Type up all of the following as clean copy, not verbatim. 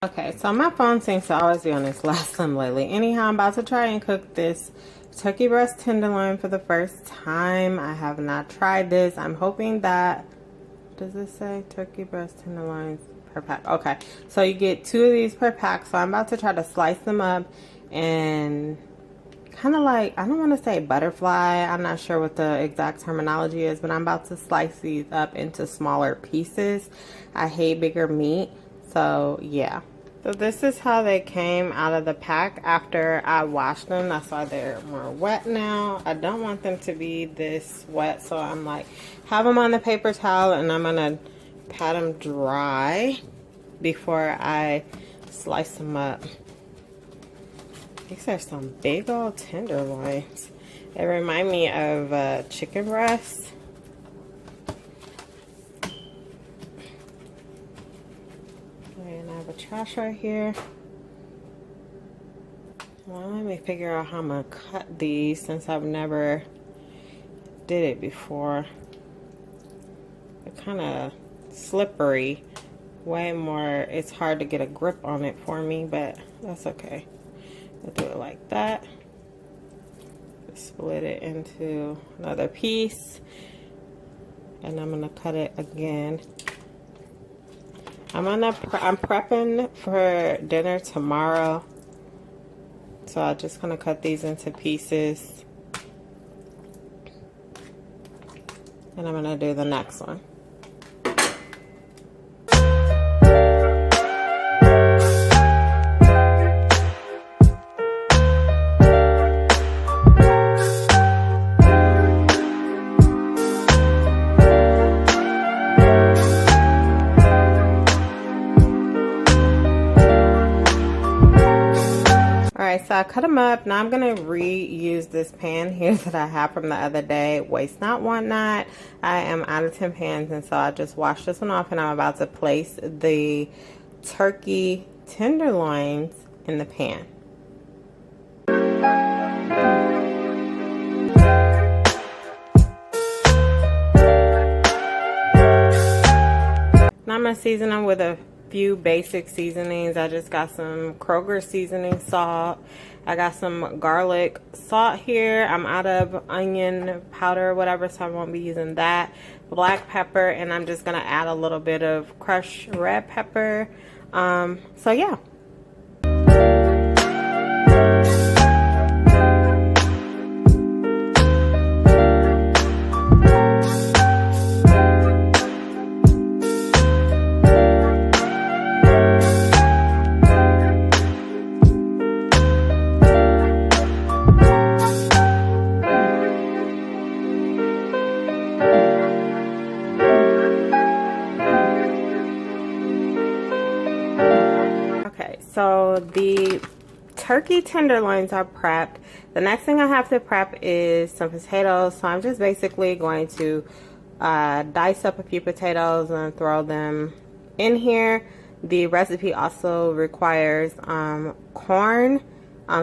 Okay, so my phone seems to always be on its last limb lately. Anyhow, I'm about to try and cook this turkey breast tenderloin for the first time. I have not tried this. I'm hoping that, does this say turkey breast tenderloins per pack? Okay, so you get 2 of these per pack. So I'm about to try to slice them up and kind of like, I don't want to say butterfly. I'm not sure what the exact terminology is, but I'm about to slice these up into smaller pieces. I hate bigger meat, so yeah. So this is how they came out of the pack after I washed them. That's why they're more wet now. I don't want them to be this wet, so I'm like, have them on the paper towel and I'm gonna pat them dry before I slice them up. These are some big old tenderloins. They remind me of chicken breasts. And I have a trash right here. Well, let me figure out how I'm gonna cut these since I've never did it before. They're kind of slippery. Way more, it's hard to get a grip on it for me, but that's okay. I'll do it like that. Split it into another piece. And I'm gonna cut it again. I'm prepping for dinner tomorrow. So I'm just gonna cut these into pieces. And I'm gonna do the next one. So I cut them up. Now I'm going to reuse this pan here that I have from the other day. Waste not, want not. I am out of tin pans, and so I just washed this one off, and I'm about to place the turkey tenderloins in the pan. Now I'm going to season them with a few basic seasonings. I just got some Kroger seasoning salt. I got some garlic salt here. I'm out of onion powder or whatever, so I won't be using that. Black pepper, and I'm just gonna add a little bit of crushed red pepper. So yeah. So the turkey tenderloins are prepped. The next thing I have to prep is some potatoes. So I'm just basically going to dice up a few potatoes and throw them in here. The recipe also requires corn.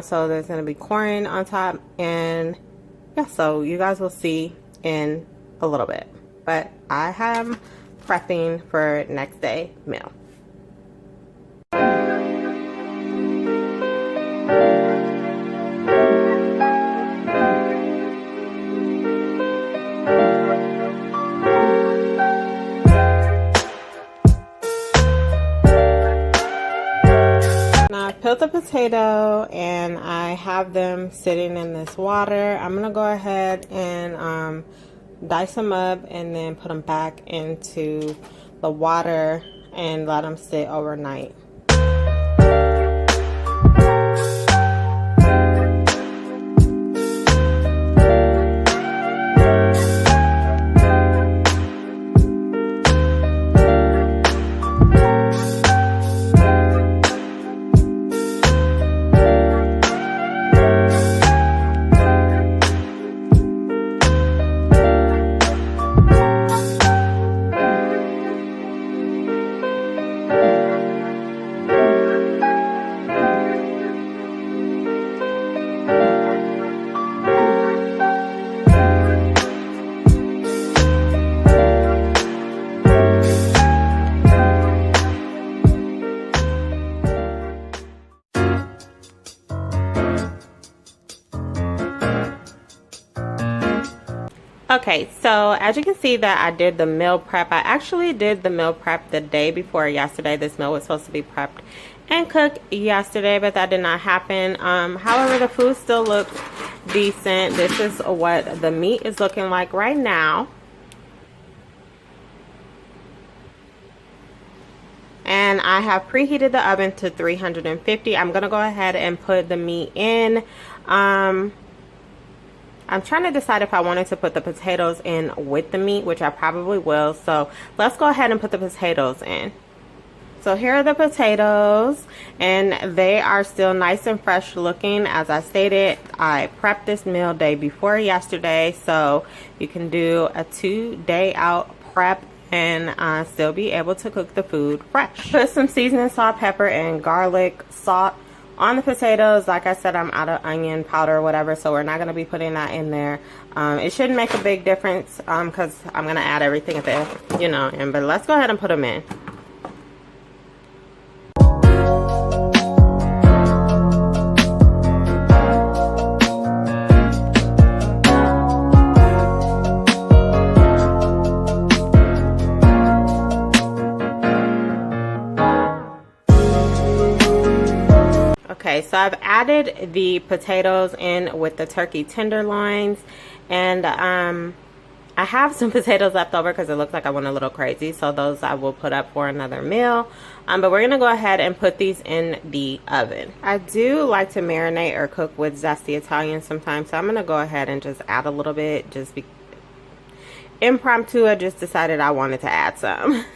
So there's going to be corn on top. And yeah, so you guys will see in a little bit. But I am prepping for next day meal. Peeled the potato and I have them sitting in this water. I'm gonna go ahead and dice them up and then put them back into the water and let them sit overnight. Okay, so as you can see that I did the meal prep. I actually did the meal prep the day before yesterday. This meal was supposed to be prepped and cooked yesterday, but that did not happen. However, the food still looks decent. This is what the meat is looking like right now. And I have preheated the oven to 350. I'm going to go ahead and put the meat in. I'm trying to decide if I wanted to put the potatoes in with the meat, which I probably will. So let's go ahead and put the potatoes in. So here are the potatoes, and they are still nice and fresh looking. As I stated, I prepped this meal day before yesterday, so you can do a 2-day out prep and still be able to cook the food fresh. Put some seasoning, salt, pepper, and garlic salt on the potatoes. Like I said, I'm out of onion powder or whatever, so we're not going to be putting that in there. It shouldn't make a big difference because I'm going to add everything at the, end. But let's go ahead and put them in. Okay, so I've added the potatoes in with the turkey tenderloins, and I have some potatoes left over because it looks like I went a little crazy, so those I will put up for another meal. But we're gonna go ahead and put these in the oven. I do like to marinate or cook with zesty Italian sometimes, so I'm gonna go ahead and just add a little bit. Just be impromptu, I just decided I wanted to add some.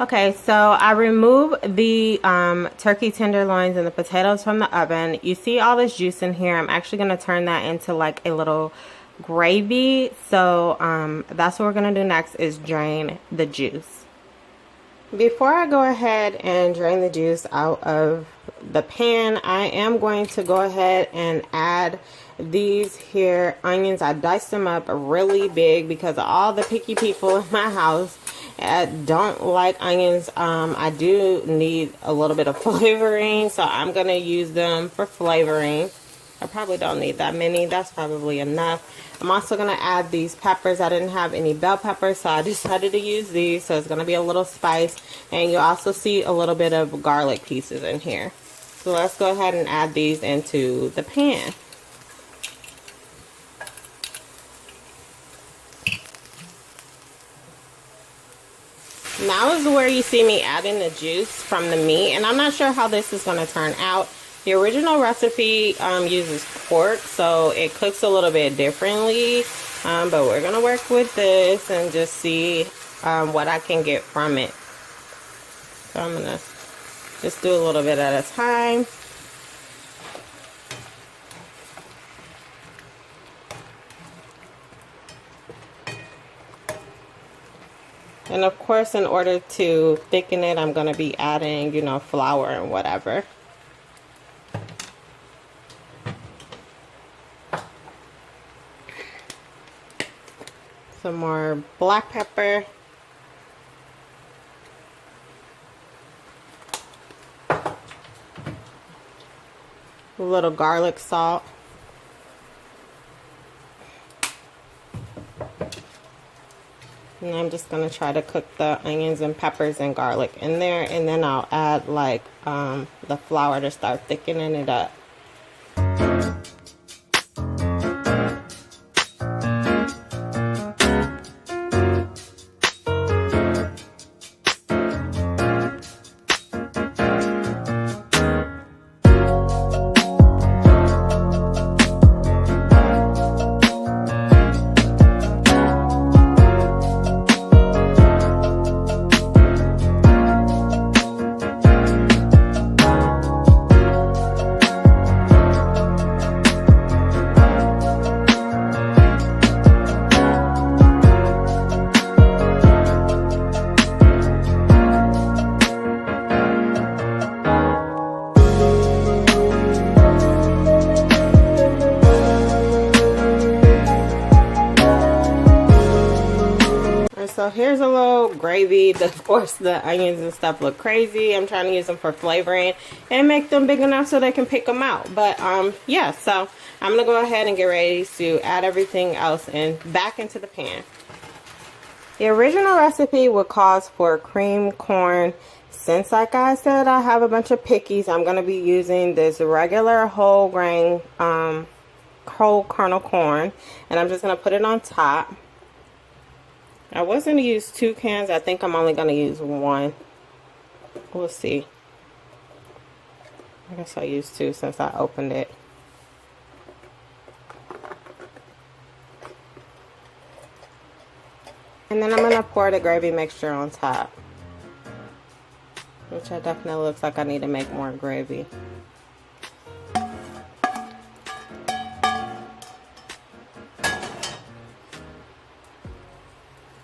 Okay, so I removed the turkey tenderloins and the potatoes from the oven. You see all this juice in here. I'm actually going to turn that into like a little gravy. So that's what we're going to do next, is drain the juice. Before I go ahead and drain the juice out of the pan, I am going to go ahead and add these here onions. I diced them up really big because of all the picky people in my house. I don't like onions. I do need a little bit of flavoring, so I'm going to use them for flavoring. I probably don't need that many. That's probably enough. I'm also going to add these peppers. I didn't have any bell peppers, so I decided to use these. So it's going to be a little spice. And you also see a little bit of garlic pieces in here. So let's go ahead and add these into the pan. Now is where you see me adding the juice from the meat, and I'm not sure how this is going to turn out. The original recipe uses pork, so it cooks a little bit differently, but we're going to work with this and just see what I can get from it. So I'm going to just do a little bit at a time. And of course, in order to thicken it, I'm going to be adding, flour and whatever. Some more black pepper. A little garlic salt. And I'm just going to try to cook the onions and peppers and garlic in there. And then I'll add like the flour to start thickening it up. so here's a little gravy. Of course, the onions and stuff look crazy. I'm trying to use them for flavoring and make them big enough so they can pick them out. But yeah, so I'm gonna go ahead and get ready to add everything else back into the pan. The original recipe would cause for cream corn. Since, like I said, I have a bunch of pickies, I'm gonna be using this regular whole grain whole kernel corn, and I'm just gonna put it on top. I was going to use 2 cans. I think I'm only going to use 1. We'll see. I guess I'll use 2 since I opened it. And then I'm going to pour the gravy mixture on top, which I definitely looks like I need to make more gravy.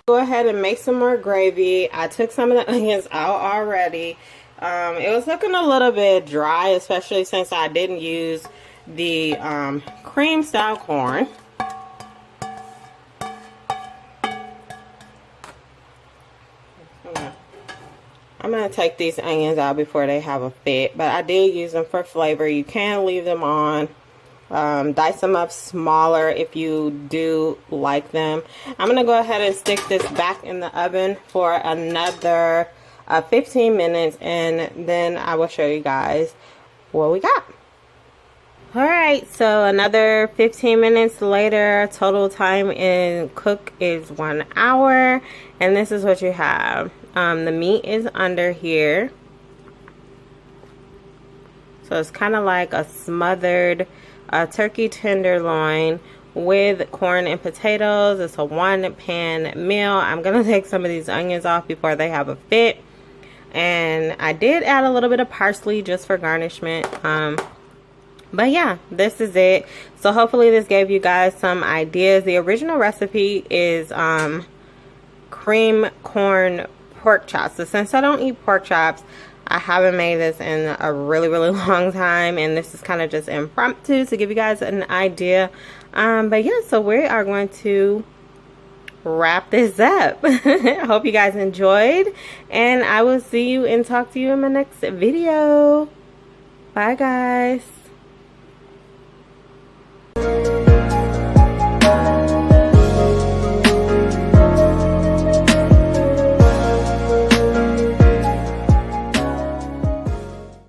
Go ahead and make some more gravy. I took some of the onions out already. It was looking a little bit dry, especially since I didn't use the cream style corn. I'm going to take these onions out before they have a fit, but I did use them for flavor. You can leave them on. Dice them up smaller if you do like them. I'm going to go ahead and stick this back in the oven for another 15 minutes, and then I will show you guys what we got. Alright, so another 15 minutes later. Total time in cook is 1 hour, and this is what you have. The meat is under here, so it's kind of like a smothered turkey tenderloin with corn and potatoes. It's a 1-pan meal. I'm gonna take some of these onions off before they have a fit, and I did add a little bit of parsley just for garnishment. But yeah, this is it. So hopefully this gave you guys some ideas. The original recipe is cream corn pork chops. So since I don't eat pork chops, I haven't made this in a really long time, and this is kind of just impromptu to give you guys an idea. But yeah, so we are going to wrap this up. I hope you guys enjoyed, and I will see you and talk to you in my next video. Bye guys.